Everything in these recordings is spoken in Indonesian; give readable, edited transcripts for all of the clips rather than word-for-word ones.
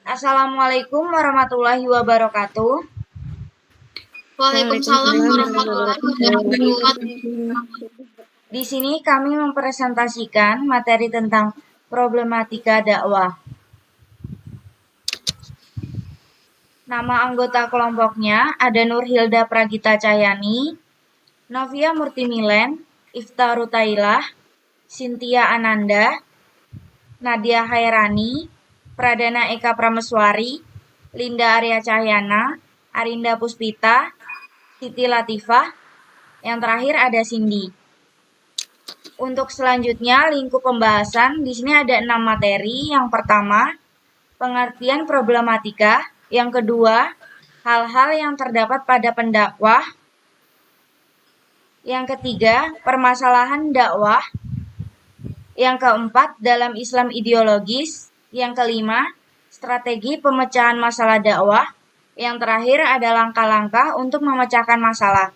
Assalamualaikum warahmatullahi wabarakatuh. Waalaikumsalam warahmatullahi wabarakatuh. Di sini kami mempresentasikan materi tentang problematika dakwah. Nama anggota kelompoknya ada Nurhilda Pragita Cahyani, Novia Murtimilen, Ifta Rutailah, Cynthia Ananda, Nadia Hairani, Pradana Eka Prameswari, Linda Arya Cahyana, Arinda Puspita, Siti Latifah, yang terakhir ada Cindy. Untuk selanjutnya lingkup pembahasan di sini ada 6 materi. Yang pertama, pengertian problematika. Yang kedua, hal-hal yang terdapat pada pendakwah. Yang ketiga, permasalahan dakwah. Yang keempat, dalam Islam ideologis. Yang kelima, strategi pemecahan masalah dakwah. Yang terakhir ada langkah-langkah untuk memecahkan masalah.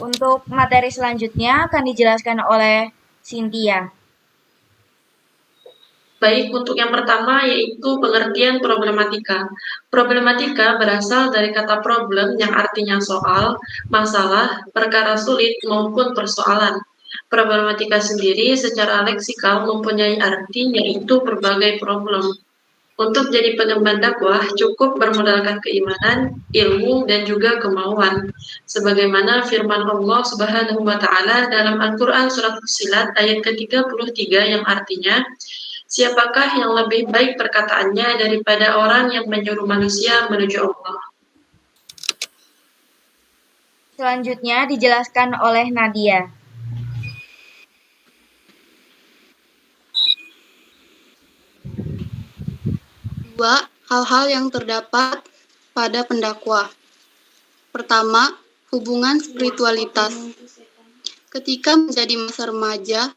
Untuk materi selanjutnya akan dijelaskan oleh Cynthia. Baik, untuk yang pertama yaitu pengertian problematika. Problematika berasal dari kata problem yang artinya soal, masalah, perkara sulit, maupun persoalan. Problematika sendiri secara leksikal mempunyai arti yaitu berbagai problem. Untuk jadi pengemban dakwah cukup bermodalkan keimanan, ilmu, dan juga kemauan. Sebagaimana firman Allah Subhanahu wa taala dalam Al-Qur'an surat Fussilat ayat ke-33 yang artinya, siapakah yang lebih baik perkataannya daripada orang yang menyuruh manusia menuju Allah? Selanjutnya dijelaskan oleh Nadia. Dua, hal-hal yang terdapat pada pendakwah. Pertama, hubungan spiritualitas. Ketika menjadi masa remaja,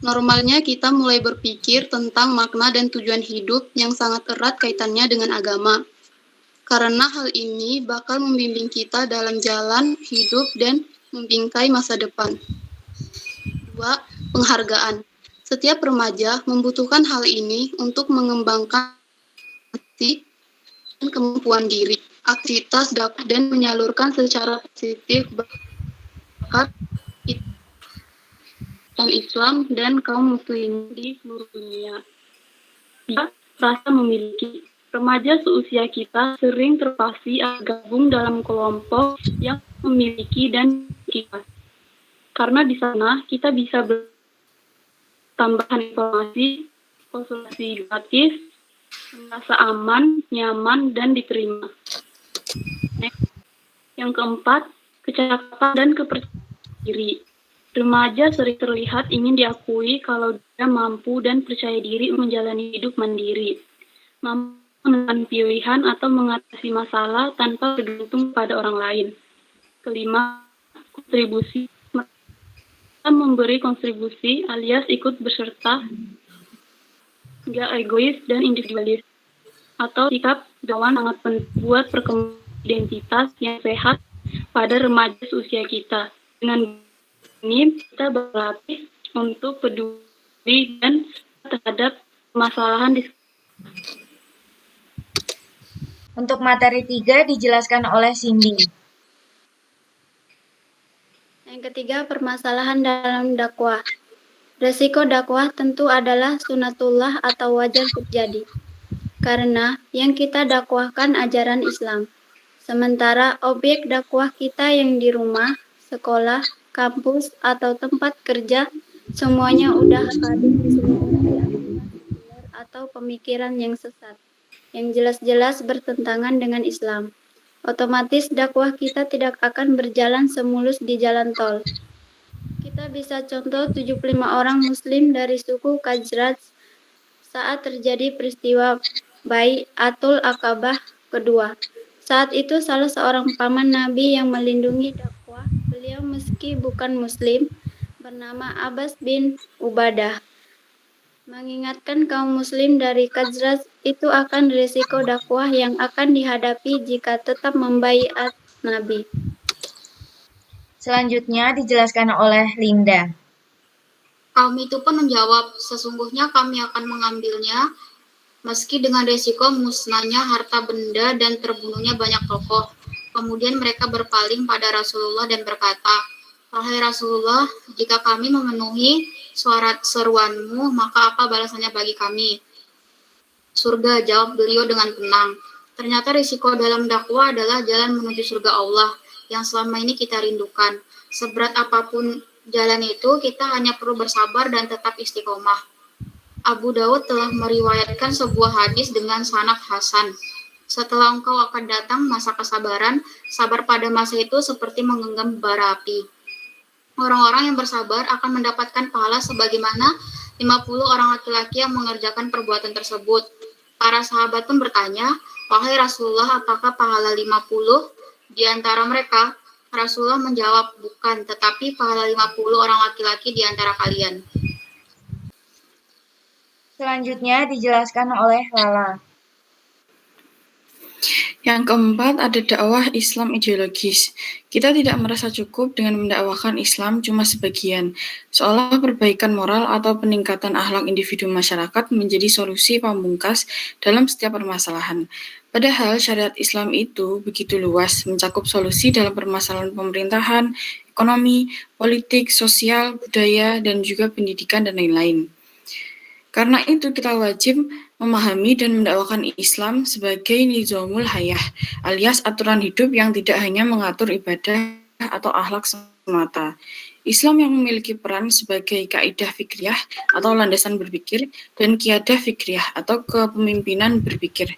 normalnya kita mulai berpikir tentang makna dan tujuan hidup yang sangat erat kaitannya dengan agama. Karena hal ini bakal membimbing kita dalam jalan hidup dan membingkai masa depan. Dua, penghargaan. Setiap remaja membutuhkan hal ini untuk mengembangkan dan kemampuan diri, aktivitas dakwah dan menyalurkan secara positif bakat Islam dan kaum muslim di seluruh dunia. Dia rasa memiliki. Remaja seusia kita sering terpaksa gabung dalam kelompok yang memiliki dan kita. Karena di sana kita bisa bertambahan informasi, konsultasi gratis, merasa aman, nyaman, dan diterima. Yang keempat, kecakapan dan kepercayaan diri. Remaja sering terlihat ingin diakui kalau dia mampu dan percaya diri menjalani hidup mandiri, mampu menentukan pilihan atau mengatasi masalah tanpa bergantung pada orang lain. Kelima, kontribusi. Mereka memberi kontribusi alias ikut berserta, nggak egois dan individualis, atau sikap gawan sangat penting buat perkembangan identitas yang sehat pada remaja seusia kita. Dengan ini kita berlatih untuk peduli dan terhadap permasalahan di. Untuk materi 3 dijelaskan oleh Cindy. Yang ketiga, permasalahan dalam dakwah. Resiko dakwah tentu adalah sunatullah atau wajar terjadi. Karena yang kita dakwahkan ajaran Islam. Sementara objek dakwah kita yang di rumah, sekolah, kampus, atau tempat kerja, semuanya udah kadung diselimuti atau pemikiran yang sesat, yang jelas-jelas bertentangan dengan Islam. Otomatis dakwah kita tidak akan berjalan semulus di jalan tol. Kita bisa contoh 75 orang muslim dari suku Khazraj saat terjadi peristiwa Bai'atul Aqabah kedua. Saat itu salah seorang paman Nabi yang melindungi dakwah beliau meski bukan muslim bernama Abbas bin Ubadah mengingatkan kaum muslim dari Khazraj itu akan risiko dakwah yang akan dihadapi jika tetap membaiat Nabi. Selanjutnya dijelaskan oleh Linda. Kaum itu pun menjawab, sesungguhnya kami akan mengambilnya meski dengan resiko musnahnya harta benda dan terbunuhnya banyak tokoh. Kemudian mereka berpaling pada Rasulullah dan berkata, "Wahai Rasulullah, jika kami memenuhi suara seruanmu, maka apa balasannya bagi kami?" "Surga," jawab beliau dengan tenang. Ternyata risiko dalam dakwah adalah jalan menuju surga Allah yang selama ini kita rindukan. Seberat apapun jalan itu, kita hanya perlu bersabar dan tetap istiqomah. Abu Dawud telah meriwayatkan sebuah hadis dengan sanad hasan. Setelah engkau akan datang masa kesabaran, sabar pada masa itu seperti menggenggam bara api. Orang-orang yang bersabar akan mendapatkan pahala sebagaimana 50 orang laki-laki yang mengerjakan perbuatan tersebut. Para sahabat pun bertanya, "Wahai Rasulullah, apakah pahala 50 di antara mereka?" Rasulullah menjawab, "Bukan, tetapi pahala 50 orang laki-laki di antara kalian." Selanjutnya dijelaskan oleh Lala. Yang keempat, ada dakwah Islam ideologis. Kita tidak merasa cukup dengan mendakwahkan Islam cuma sebagian, seolah perbaikan moral atau peningkatan akhlak individu masyarakat menjadi solusi pamungkas dalam setiap permasalahan. Padahal syariat Islam itu begitu luas, mencakup solusi dalam permasalahan pemerintahan, ekonomi, politik, sosial, budaya, dan juga pendidikan dan lain-lain. Karena itu kita wajib memahami dan mendakwakan Islam sebagai nizamul hayah, alias aturan hidup yang tidak hanya mengatur ibadah atau akhlak semata. Islam yang memiliki peran sebagai kaidah fikriyah atau landasan berpikir dan qiyadah fikriyah atau kepemimpinan berpikir.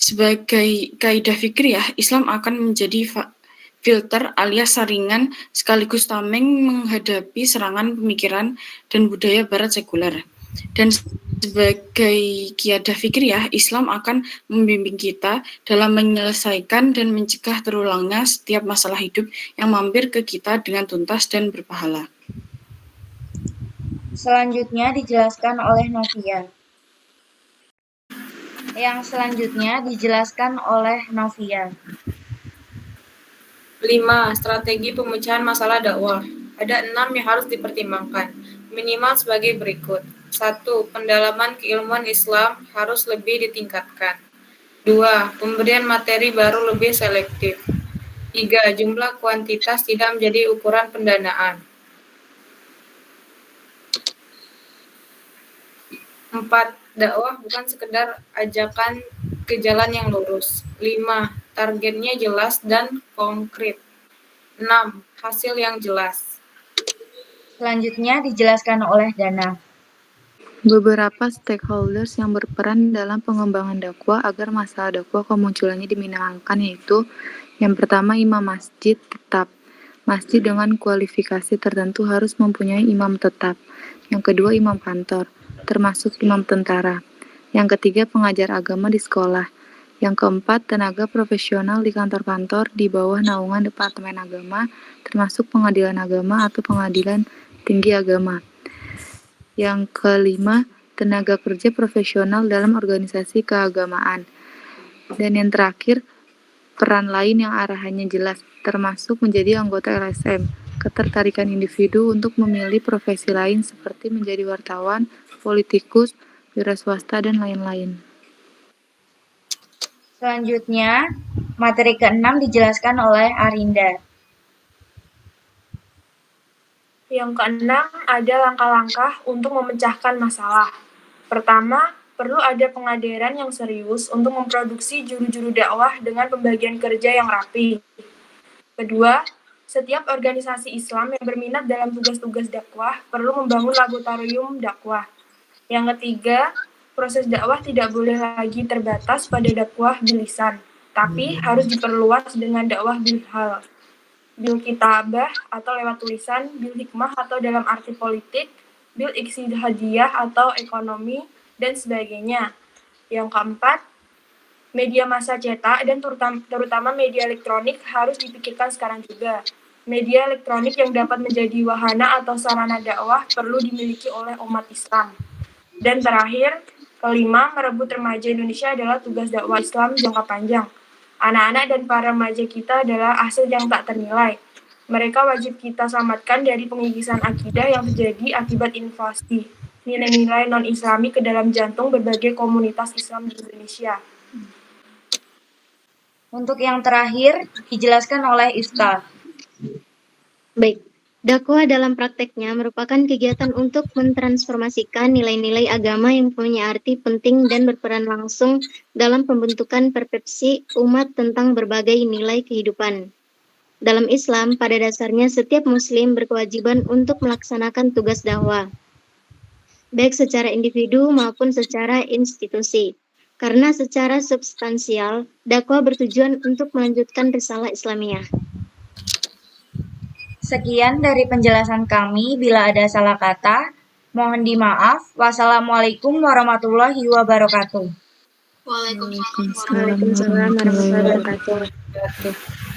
Sebagai kaidah fikriyah, Islam akan menjadi filter alias saringan sekaligus tameng menghadapi serangan pemikiran dan budaya barat sekuler. Dan sebagai qiyadah fikriyah, Islam akan membimbing kita dalam menyelesaikan dan mencegah terulangnya setiap masalah hidup yang mampir ke kita dengan tuntas dan berpahala. Selanjutnya dijelaskan oleh Novia. Yang selanjutnya dijelaskan oleh Novia. 5. Strategi pemecahan masalah dakwah. Ada 6 yang harus dipertimbangkan, minimal sebagai berikut. 1. Pendalaman keilmuan Islam harus lebih ditingkatkan. 2. Pemberian materi baru lebih selektif. 3. Jumlah kuantitas tidak menjadi ukuran pendanaan. 4. Dakwah bukan sekedar ajakan ke jalan yang lurus. 5. Targetnya jelas dan konkret. 6. Hasil yang jelas. Selanjutnya dijelaskan oleh Dana. Beberapa stakeholders yang berperan dalam pengembangan dakwah agar masalah dakwah kemunculannya diminimalkan yaitu yang pertama, imam masjid tetap. Masjid dengan kualifikasi tertentu harus mempunyai imam tetap. Yang kedua, imam kantor, termasuk imam tentara. Yang ketiga, pengajar agama di sekolah. Yang keempat, tenaga profesional di kantor-kantor di bawah naungan Departemen Agama, termasuk pengadilan agama atau pengadilan tinggi agama. Yang kelima, tenaga kerja profesional dalam organisasi keagamaan. Dan yang terakhir, peran lain yang arahannya jelas, termasuk menjadi anggota LSM, ketertarikan individu untuk memilih profesi lain seperti menjadi wartawan, politikus, wira swasta, dan lain-lain. Selanjutnya, materi ke-6 dijelaskan oleh Arinda. Yang keenam, ada langkah-langkah untuk memecahkan masalah. Pertama, perlu ada pengadaran yang serius untuk memproduksi juru-juru dakwah dengan pembagian kerja yang rapi. Kedua, setiap organisasi Islam yang berminat dalam tugas-tugas dakwah perlu membangun laboratorium dakwah. Yang ketiga, proses dakwah tidak boleh lagi terbatas pada dakwah bil lisan, tapi harus diperluas dengan dakwah bil hal. Bil kitabah atau lewat tulisan, bil hikmah atau dalam arti politik, bil ijtihadiyah atau ekonomi, dan sebagainya. Yang keempat, media massa cetak dan terutama media elektronik harus dipikirkan sekarang juga. Media elektronik yang dapat menjadi wahana atau sarana dakwah perlu dimiliki oleh umat Islam. Dan terakhir, kelima, merebut remaja Indonesia adalah tugas dakwah Islam jangka panjang. Anak-anak dan para remaja kita adalah aset yang tak ternilai. Mereka wajib kita selamatkan dari pengikisan akidah yang terjadi akibat inflasi. nilai-nilai non-Islami ke dalam jantung berbagai komunitas Islam di Indonesia. Untuk yang terakhir, dijelaskan oleh Ustaz. Baik, dakwah dalam prakteknya merupakan kegiatan untuk mentransformasikan nilai-nilai agama yang punya arti penting dan berperan langsung dalam pembentukan persepsi umat tentang berbagai nilai kehidupan. Dalam Islam, pada dasarnya setiap muslim berkewajiban untuk melaksanakan tugas dakwah, baik secara individu maupun secara institusi. Karena secara substansial, dakwah bertujuan untuk melanjutkan risalah Islamiyah. Sekian dari penjelasan kami. Bila ada salah kata, mohon dimaaf. Wassalamualaikum warahmatullahi wabarakatuh. Waalaikumsalam warahmatullahi wabarakatuh.